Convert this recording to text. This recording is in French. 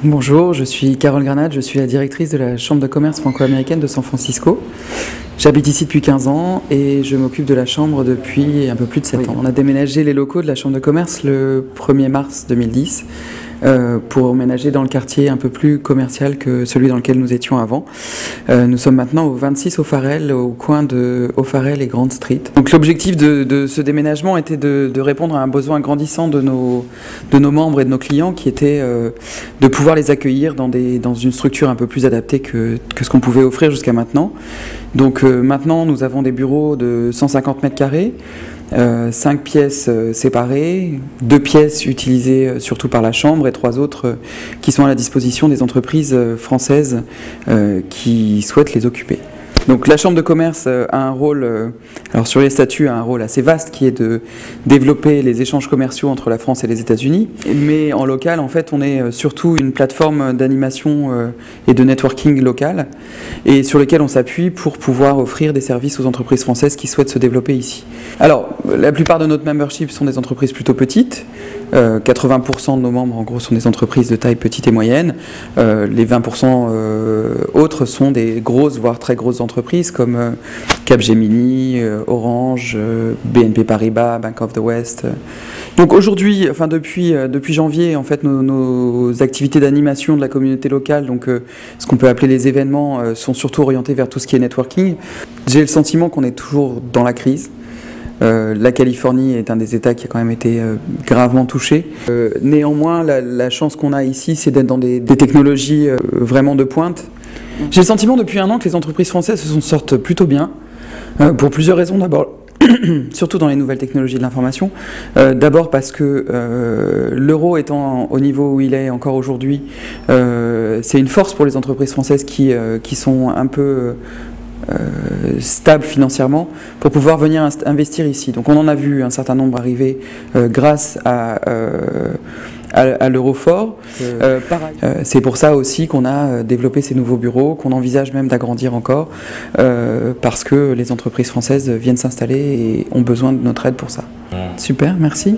Bonjour, je suis Carole Granade, je suis la directrice de la Chambre de commerce franco-américaine de San Francisco. J'habite ici depuis 15 ans et je m'occupe de la Chambre depuis un peu plus de 7 ans. On a déménagé les locaux de la Chambre de commerce le 1er mars 2010 pour emménager dans le quartier un peu plus commercial que celui dans lequel nous étions avant. Nous sommes maintenant au 26 O'Farrell, au coin de O'Farrell et Grand Street. Donc l'objectif de ce déménagement était de répondre à un besoin grandissant de nos membres et de nos clients qui était de pouvoir les accueillir dans une structure un peu plus adaptée que ce qu'on pouvait offrir jusqu'à maintenant. Donc maintenant nous avons des bureaux de 150 mètres carrés, 5 pièces séparées, 2 pièces utilisées surtout par la Chambre et 3 autres qui sont à la disposition des entreprises françaises qui souhaitent les occuper. Donc la Chambre de commerce a un rôle, alors sur les statuts, a un rôle assez vaste qui est de développer les échanges commerciaux entre la France et les États-Unis. Mais en local, en fait, on est surtout une plateforme d'animation et de networking local et sur lequel on s'appuie pour pouvoir offrir des services aux entreprises françaises qui souhaitent se développer ici. Alors, la plupart de notre membership sont des entreprises plutôt petites. 80% de nos membres, en gros, sont des entreprises de taille petite et moyenne. Les 20% autres sont des grosses, voire très grosses entreprises comme Capgemini, Orange, BNP Paribas, Bank of the West. Donc aujourd'hui, enfin depuis janvier, en fait, nos activités d'animation de la communauté locale, donc ce qu'on peut appeler les événements, sont surtout orientées vers tout ce qui est networking. J'ai le sentiment qu'on est toujours dans la crise. La Californie est un des États qui a quand même été gravement touché. Néanmoins, la chance qu'on a ici, c'est d'être dans des technologies vraiment de pointe. J'ai le sentiment depuis un an que les entreprises françaises se sortent plutôt bien, pour plusieurs raisons. D'abord, surtout dans les nouvelles technologies de l'information. D'abord parce que l'euro étant au niveau où il est encore aujourd'hui, c'est une force pour les entreprises françaises qui sont un peu stable financièrement pour pouvoir venir investir ici. Donc on en a vu un certain nombre arriver grâce à l'euro fort. C'est pour ça aussi qu'on a développé ces nouveaux bureaux, qu'on envisage même d'agrandir encore parce que les entreprises françaises viennent s'installer et ont besoin de notre aide pour ça. Super, merci.